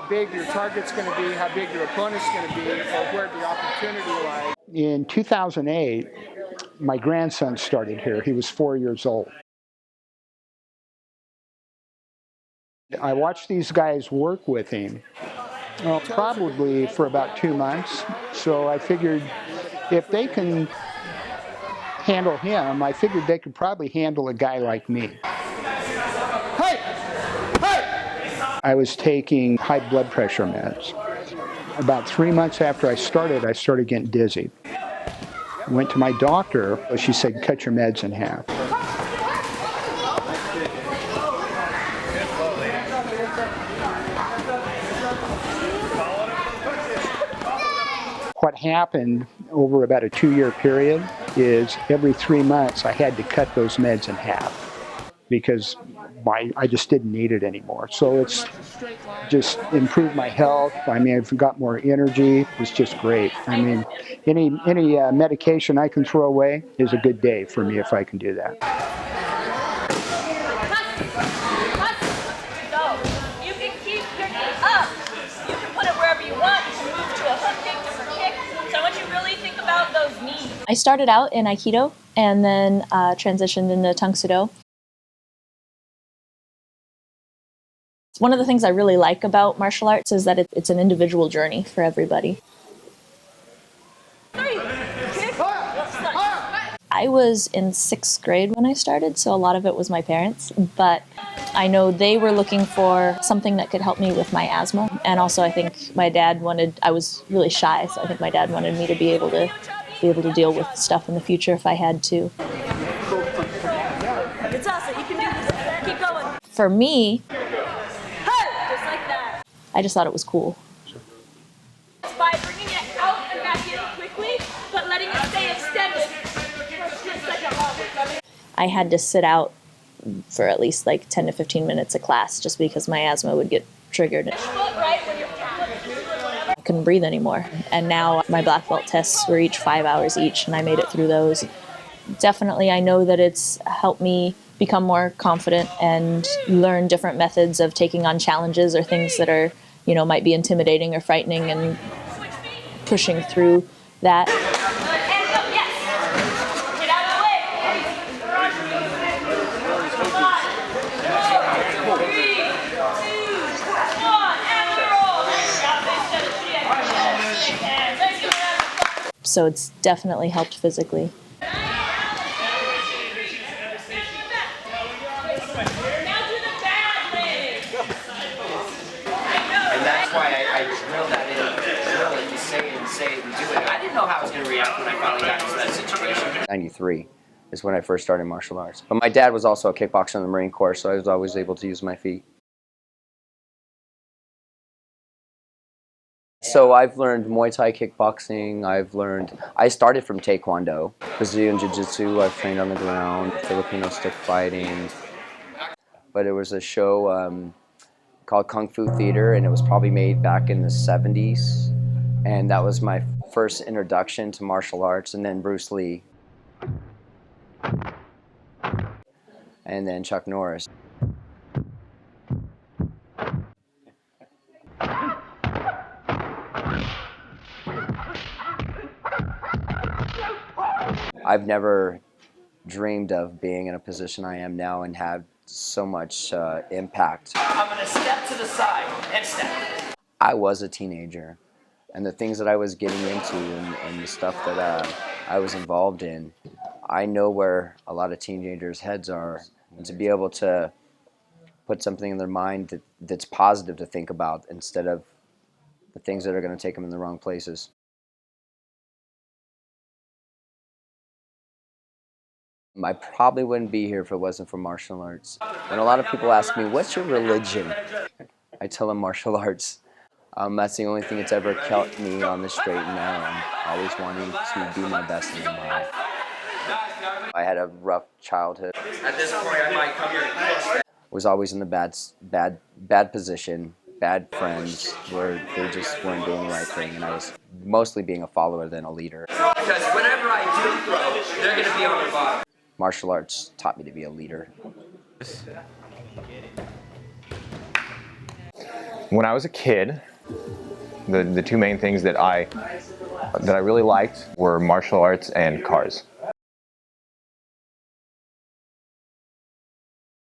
big your target's going to be, how big your opponent's going to be, or where the opportunity lies. In 2008, my grandson started here. He was 4 years old. I watched these guys work with him, well, probably for about 2 months. So I figured if they can handle him, I figured they could probably handle a guy like me. Hey! Hey! I was taking high blood pressure meds. About 3 months after I started getting dizzy. Went to my doctor. She said, cut your meds in half. What happened over about a 2-year period is every 3 months I had to cut those meds in half because I just didn't need it anymore. So it's just improved my health. I mean, I've got more energy. It's just great. I mean, any medication I can throw away is a good day for me if I can do that. So you can keep your knee up. You can put it wherever you want. You can move to a hook kick, different kick. So I want you to really think about those knees. I started out in Aikido and then transitioned into Tung Sudo. One of the things I really like about martial arts is that it's an individual journey for everybody. I was in 6th grade when I started, so a lot of it was my parents, but I know they were looking for something that could help me with my asthma, and also I think my dad I was really shy, so I think my dad wanted me to be able to deal with stuff in the future if I had to. It's awesome, you can do this, keep going. For me, just like that. I just thought it was cool. By bringing it out and back in quickly, but letting it stay extended for a split second longer. I had to sit out for at least like 10 to 15 minutes a class just because my asthma would get triggered. I couldn't breathe anymore. And now my black belt tests were each 5 hours each, and I made it through those. Definitely, I know that it's helped me become more confident and learn different methods of taking on challenges or things that are, might be intimidating or frightening, and pushing through that. So it's definitely helped physically. I didn't know how I was going to react when I finally got into that situation. 93 is when I first started martial arts. But my dad was also a kickboxer in the Marine Corps, so I was always able to use my feet. So I've learned Muay Thai kickboxing. I started from Taekwondo, Brazilian Jiu-Jitsu. I've trained on the ground, Filipino stick fighting. But it was a show called Kung Fu Theater, and it was probably made back in the 70s. And that was my first introduction to martial arts, and then Bruce Lee. And then Chuck Norris. I've never dreamed of being in a position I am now and have so much impact. I'm going to step to the side and step. I was a teenager, and the things that I was getting into and the stuff that I was involved in, I know where a lot of teenagers' heads are, and to be able to put something in their mind that's positive to think about instead of the things that are going to take them in the wrong places. I probably wouldn't be here if it wasn't for martial arts. When a lot of people ask me, what's your religion? I tell them martial arts. That's the only thing that's ever kept me on the straight and narrow. I'm always wanting to be my best in my life. I had a rough childhood. At this point, I might come here and Was always in the bad position, bad friends, where they just weren't doing the right thing, and I was mostly being a follower than a leader. Because whenever I do throw, they're going to be on the bottom. Martial arts taught me to be a leader. When I was a kid, the two main things that I really liked were martial arts and cars.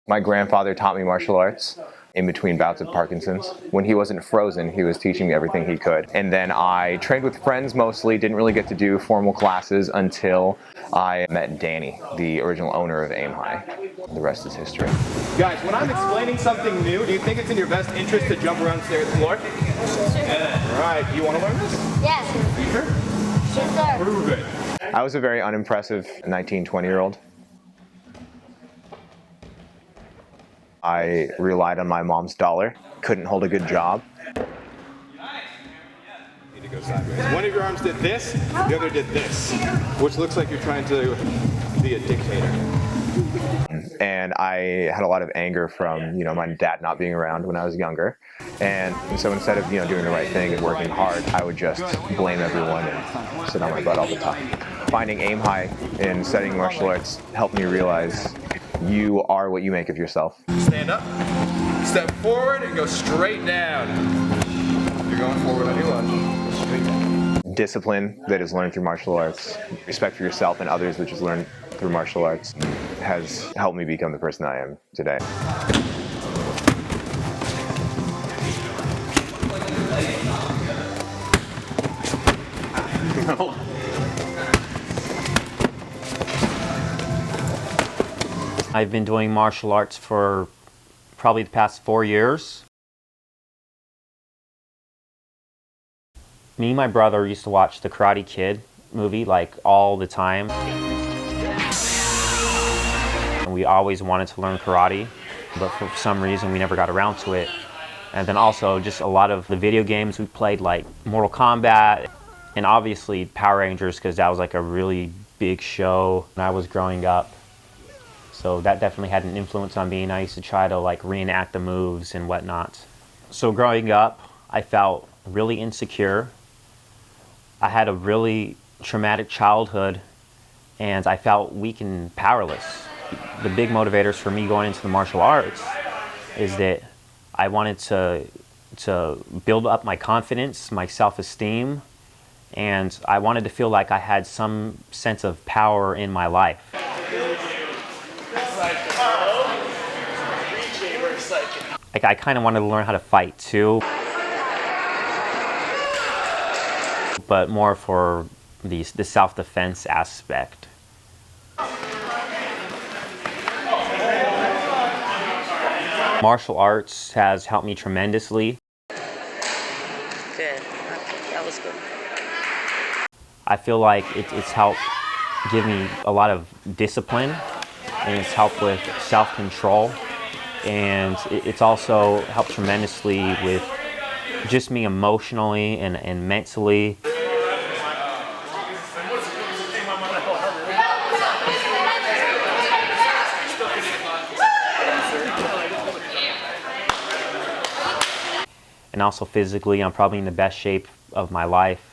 My grandfather taught me martial arts in between bouts of Parkinson's. When he wasn't frozen, he was teaching me everything he could. And then I trained with friends mostly, didn't really get to do formal classes until I met Danny, the original owner of Aim High. The rest is history. Guys, when I'm explaining something new, do you think it's in your best interest to jump around and stare at the floor? Sure. All right, you want to learn this? Yes. You sure? Sure, sir. Prove it. I was a very unimpressive 19, 20-year-old. I relied on my mom's dollar, couldn't hold a good job. Need to go sideways. One of your arms did this, the other did this, which looks like you're trying to be a dictator. And I had a lot of anger from, my dad not being around when I was younger. And so instead of, doing the right thing and working hard, I would just blame everyone and sit on my butt all the time. Finding Aim High and studying martial arts helped me realize you are what you make of yourself. Stand up, step forward, and go straight down. You're going forward on your lunge. Straight down. Discipline that is learned through martial arts, respect for yourself and others, which is learned through martial arts, has helped me become the person I am today. I've been doing martial arts for probably the past 4 years. Me and my brother used to watch the Karate Kid movie like all the time. And we always wanted to learn karate, but for some reason we never got around to it. And then also just a lot of the video games we played, like Mortal Kombat, and obviously Power Rangers, because that was like a really big show when I was growing up. So that definitely had an influence on me, and I used to try to like reenact the moves and whatnot. So growing up, I felt really insecure. I had a really traumatic childhood, and I felt weak and powerless. The big motivators for me going into the martial arts is that I wanted to build up my confidence, my self-esteem, and I wanted to feel like I had some sense of power in my life. Like, I kind of wanted to learn how to fight too, but more for the self-defense aspect. Martial arts has helped me tremendously. Good. That was good. I feel like it's helped give me a lot of discipline, and it's helped with self-control, and it's also helped tremendously with just me emotionally and mentally. And also physically, I'm probably in the best shape of my life.